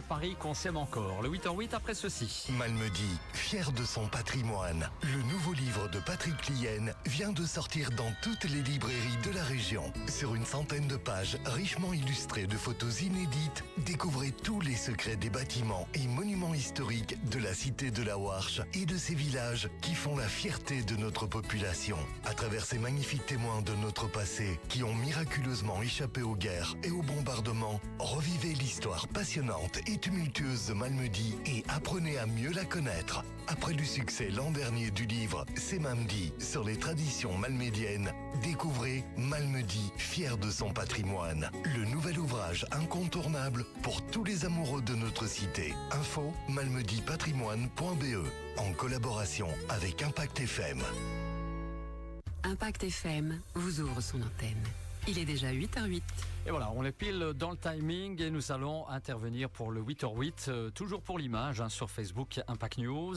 Paris qu'on s'aime encore. Le 8h08 après ceci. Malmedy, fier de son patrimoine. Le nouveau livre de Patrick Lien vient de sortir dans toutes les librairies de la région. Sur une centaine de pages richement illustrées de photos inédites, découvrez tous les secrets des bâtiments et monuments historiques de la cité de la Warche et de ses villages qui font la fierté de notre population. À travers ces magnifiques témoins de notre passé qui ont miraculeusement échappé aux guerres et aux bombardements, revivez l'histoire passionnante et tumultueuse de Malmedy et apprenez à mieux la connaître. Après le succès l'an dernier du livre C'est Mamdi sur les traditions malmédiennes, découvrez Malmedy, fier de son patrimoine. Le nouvel ouvrage incontournable pour tous les amoureux de notre cité. Info malmedypatrimoine.be en collaboration avec Impact FM. Impact FM vous ouvre son antenne. Il est déjà 8h08. Et voilà, on est pile dans le timing et nous allons intervenir pour le 8h08, toujours pour l'image, sur Facebook Impact News.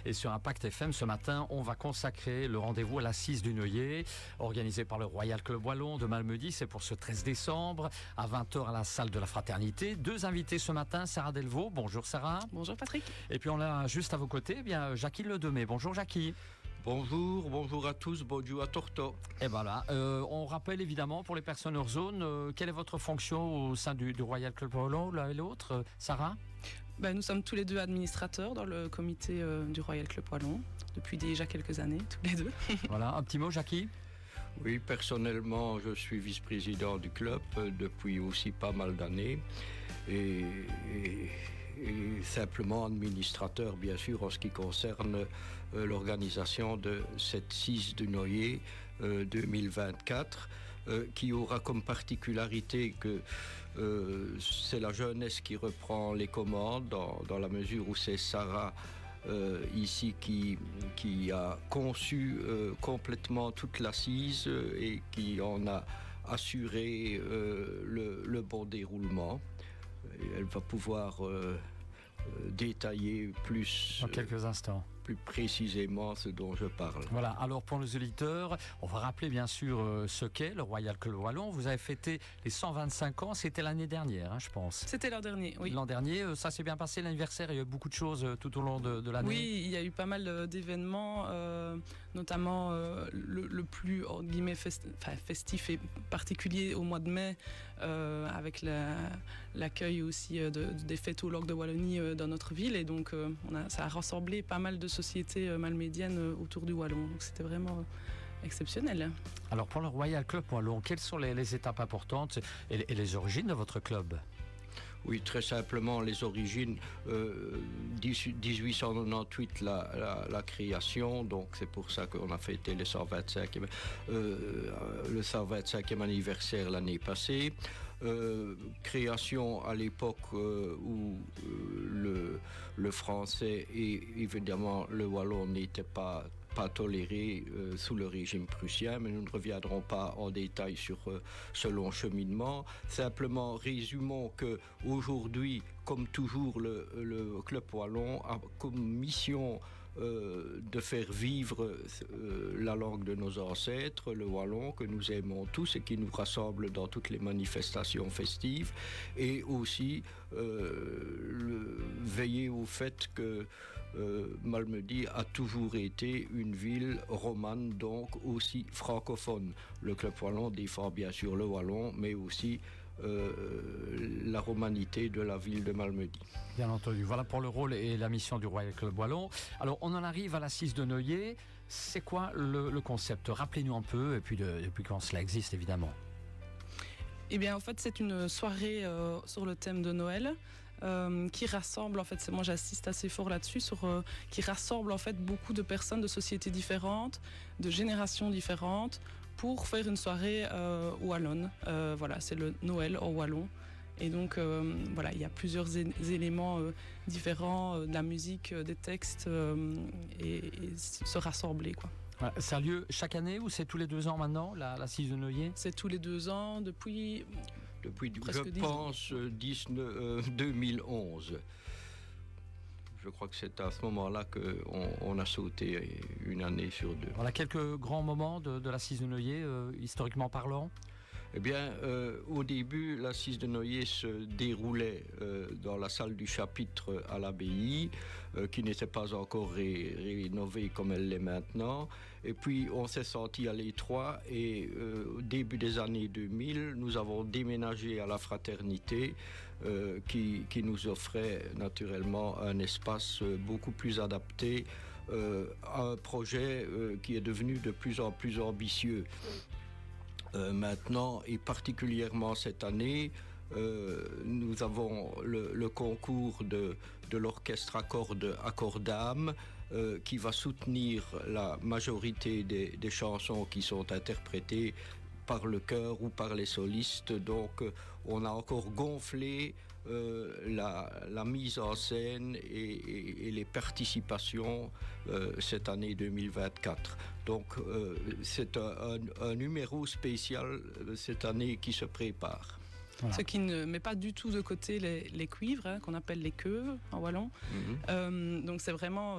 Et sur Impact FM, ce matin, on va consacrer le rendez-vous à l'Assise du Neuillet, organisé par le Royal Club Wallon de Malmedy. C'est pour ce 13 décembre, à 20h à la salle de la Fraternité. Deux invités ce matin, Sarah Delvaux. Bonjour Sarah. Bonjour Patrick. Et puis on a juste à vos côtés, Jackie Ledemay. Bonjour Jackie. Bonjour à tous, bonjour à Torto. Et voilà, on rappelle évidemment pour les personnes hors zone, quelle est votre fonction au sein du Royal Club Wallon, l'un et l'autre, Sarah? Nous sommes tous les deux administrateurs dans le comité du Royal Club Wallon, depuis déjà quelques années, tous les deux. Voilà, un petit mot Jackie? Oui, personnellement, je suis vice-président du club depuis aussi pas mal d'années et simplement administrateur, bien sûr, en ce qui concerne l'organisation de cette Cise du Neuillet 2024, qui aura comme particularité que c'est la jeunesse qui reprend les commandes, dans la mesure où c'est Sarah ici qui a conçu complètement toute l'assise et qui en a assuré le bon déroulement. Elle va pouvoir détailler plus dans quelques instants. Plus précisément ce dont je parle. Voilà, alors pour nos auditeurs, on va rappeler bien sûr ce qu'est le Royal Club Wallon. Vous avez fêté les 125 ans, c'était l'année dernière, je pense. C'était l'an dernier, oui. L'an dernier, ça s'est bien passé l'anniversaire, il y a eu beaucoup de choses tout au long de l'année. Oui, il y a eu pas mal d'événements, notamment le plus, entre guillemets, festif et particulier au mois de mai, avec l'accueil aussi des fêtes au Lac de Wallonie dans notre ville. Et donc, ça a rassemblé pas mal de sociétés malmédiennes autour du Wallon. Donc c'était vraiment exceptionnel. Alors pour le Royal Club Wallon, quelles sont les étapes importantes et les origines de votre club ? Oui, très simplement, les origines, 1898, la création, donc c'est pour ça qu'on a fêté le 125e anniversaire l'année passée. Création à l'époque où le français et évidemment le wallon n'étaient pas toléré sous le régime prussien, mais nous ne reviendrons pas en détail sur ce long cheminement. Simplement, résumons que aujourd'hui, comme toujours, le Club Wallon a comme mission de faire vivre la langue de nos ancêtres, le wallon, que nous aimons tous et qui nous rassemble dans toutes les manifestations festives, et aussi veiller au fait que Malmedy a toujours été une ville romane, donc aussi francophone. Le Club Wallon défend bien sûr le wallon, mais aussi la romanité de la ville de Malmedy. Bien entendu. Voilà pour le rôle et la mission du Royal Club Wallon. Alors, on en arrive à l'Assise de Neuillet. C'est quoi le concept? Rappelez-nous un peu, et puis depuis quand cela existe, évidemment. Eh bien, en fait, c'est une soirée sur le thème de Noël qui rassemble, en fait, moi j'assiste assez fort là-dessus, qui rassemble en fait beaucoup de personnes de sociétés différentes, de générations différentes, pour faire une soirée wallonne. Voilà, c'est le Noël au Wallon. Et donc, voilà, il y a plusieurs éléments différents, de la musique, des textes, et se rassembler, quoi. Voilà, ça a lieu chaque année ou c'est tous les 2 ans maintenant, l'Assise de Neuillet? C'est tous les 2 ans, depuis presque je pense, 2011. Je crois que c'est à ce moment-là qu'on a sauté une année sur 2. Voilà quelques grands moments de l'Assise de Neuillet, historiquement parlant. Eh bien, au début, l'assise de Noyer se déroulait dans la salle du chapitre à l'abbaye, qui n'était pas encore rénovée comme elle l'est maintenant. Et puis, on s'est senti à l'étroit et au début des années 2000, nous avons déménagé à la Fraternité, qui nous offrait naturellement un espace beaucoup plus adapté à un projet qui est devenu de plus en plus ambitieux. Maintenant, et particulièrement cette année, nous avons le concours de l'orchestre à cordes d'âme qui va soutenir la majorité des chansons qui sont interprétées par le chœur ou par les solistes. Donc on a encore gonflé la mise en scène et les participations cette année 2024. Donc c'est un numéro spécial cette année qui se prépare. Voilà. Ce qui ne met pas du tout de côté les cuivres, hein, qu'on appelle les queues en wallon. Donc c'est vraiment,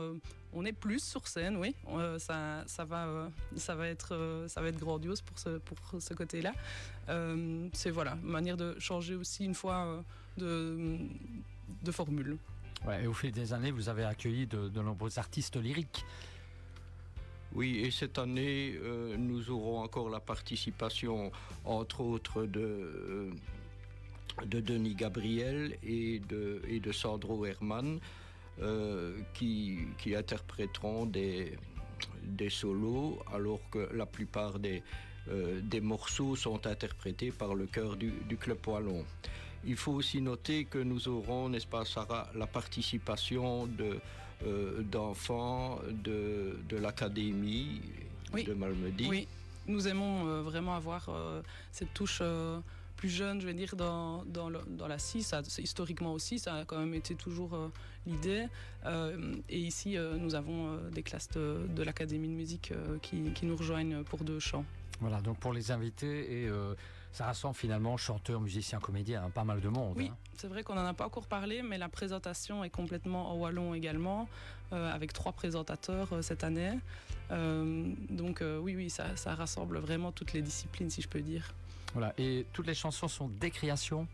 on est plus sur scène, oui. Ça va être grandiose pour ce côté-là. C'est voilà, une manière de changer aussi une fois de formule. Ouais, et au fil des années, vous avez accueilli de nombreux artistes lyriques. Oui, et cette année, nous aurons encore la participation, entre autres, de Denis Gabriel et de Sandro Herman, qui interpréteront des solos, alors que la plupart des morceaux sont interprétés par le chœur du Club Wallon. Il faut aussi noter que nous aurons, n'est-ce pas, Sarah, la participation d'enfants de l'académie de Malmedy. Oui, nous aimons vraiment avoir cette touche plus jeune, je vais dire, dans la CIS. Historiquement aussi, ça a quand même été toujours l'idée. Et ici, nous avons des classes de l'Académie de musique qui nous rejoignent pour 2 chants. Voilà, donc pour les invités, et ça rassemble finalement chanteurs, musiciens, comédiens, hein, pas mal de monde. Oui, hein. C'est vrai qu'on n'en a pas encore parlé, mais la présentation est complètement en wallon également, avec 3 présentateurs cette année. Donc oui, ça rassemble vraiment toutes les disciplines, si je peux dire. Voilà, et toutes les chansons sont des créations ?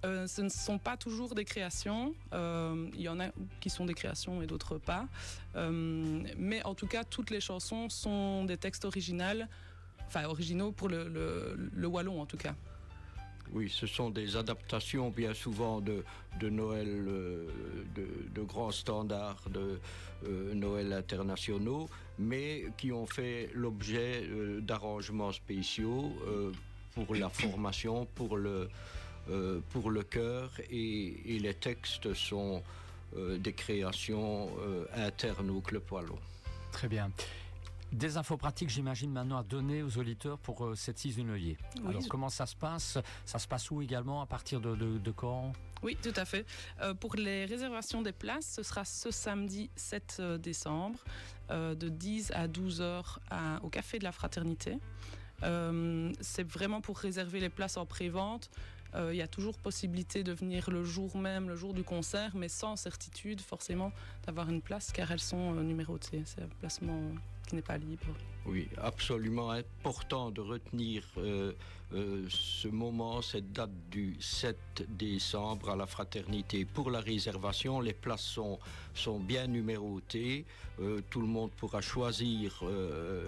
Ce ne sont pas toujours des créations. Il y en a qui sont des créations et d'autres pas. Mais en tout cas, toutes les chansons sont des textes originaux pour le wallon en tout cas. Oui, ce sont des adaptations bien souvent de Noël, de grands standards de Noël internationaux, mais qui ont fait l'objet d'arrangements spéciaux pour la formation, pour le chœur, et les textes sont des créations internes au Club Wallon. Très bien. Des infos pratiques, j'imagine, maintenant à donner aux auditeurs pour cette CIS du Noyer. Oui. Alors, comment ça se passe ? Ça se passe où également ? À partir de quand ? Oui, tout à fait. Pour les réservations des places, ce sera ce samedi 7 décembre, de 10 à 12 heures au Café de la Fraternité. C'est vraiment pour réserver les places en pré-vente. Il y a toujours possibilité de venir le jour même, le jour du concert, mais sans certitude forcément d'avoir une place, car elles sont numérotées. C'est un placement qui n'est pas libre. Oui, absolument important de retenir ce moment, cette date du 7 décembre à la Fraternité. Pour la réservation, les places sont bien numérotées. Tout le monde pourra choisir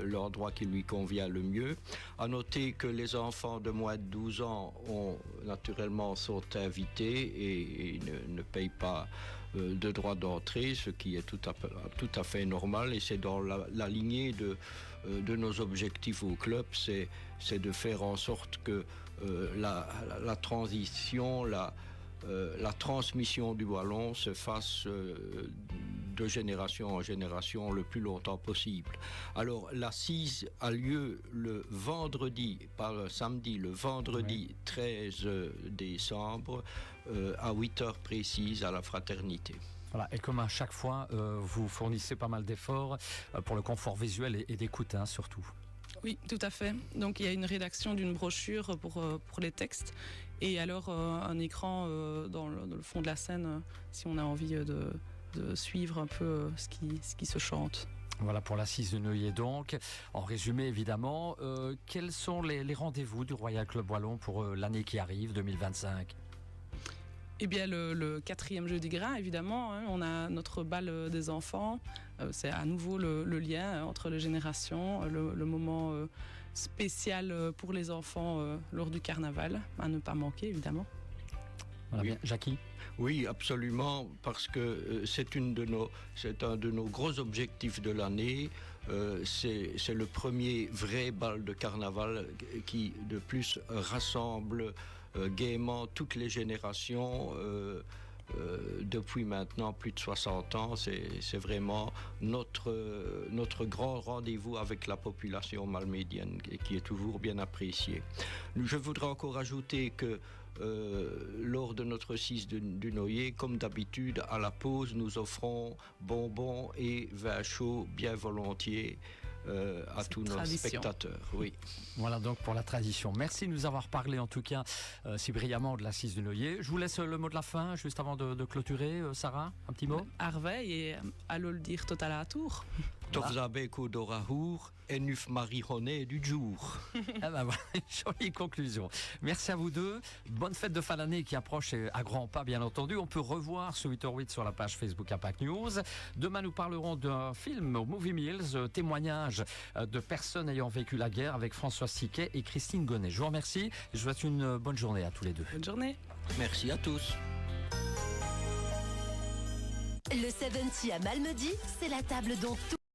l'endroit qui lui convient le mieux. À noter que les enfants de moins de 12 ans sont invités et ne payent pas de droit d'entrée, ce qui est tout à fait normal, et c'est dans la lignée de nos objectifs au club, c'est de faire en sorte que la transition, la transmission du wallon se fasse de génération en génération le plus longtemps possible. Alors l'assise a lieu le vendredi, pas le samedi, le vendredi 13 décembre à 8h précises à la Fraternité. Voilà, et comme à chaque fois, vous fournissez pas mal d'efforts pour le confort visuel et d'écoute, hein, surtout. Oui, tout à fait. Donc il y a une rédaction d'une brochure pour les textes, et alors un écran dans le fond de la scène si on a envie de suivre un peu ce qui se chante. Voilà pour l'assise de Neuilly donc. En résumé évidemment, quels sont les rendez-vous du Royal Club Wallon pour l'année qui arrive, 2025 ? Eh bien, le 4e jeudi gras, évidemment, hein, on a notre bal des enfants. C'est à nouveau le lien entre les générations, le moment spécial pour les enfants lors du carnaval, à ne pas manquer, évidemment. Voilà, Oui. bien. Jackie ? Oui, absolument, parce que c'est un de nos gros objectifs de l'année. C'est le premier vrai bal de carnaval qui, de plus, rassemble gaiement toutes les générations. Depuis maintenant plus de 60 ans, c'est vraiment notre grand rendez-vous avec la population malmédienne qui est toujours bien apprécié. Je voudrais encore ajouter que lors de notre 6 du Noyer, comme d'habitude, à la pause, nous offrons bonbons et vin chaud bien volontiers à tous nos spectateurs. Oui. Voilà donc pour la tradition. Merci de nous avoir parlé en tout cas si brillamment de l'assise du Noyer. Je vous laisse le mot de la fin juste avant de clôturer. Sarah, un petit mot ? Harvey et allô le dire total à la tour. Tovzabeko d'Orahour et Nuf Marihoné du jour. Ah ben voilà, une jolie conclusion. Merci à vous deux. Bonne fête de fin d'année qui approche à grands pas, bien entendu. On peut revoir ce 8h08 sur la page Facebook Impact News. Demain, nous parlerons d'un film au Movie Mills, témoignage de personnes ayant vécu la guerre avec François Siquet et Christine Gonnet. Je vous remercie et je vous souhaite une bonne journée à tous les deux. Bonne journée. Merci à tous. Le 70 à Malmedy, c'est la table dont tout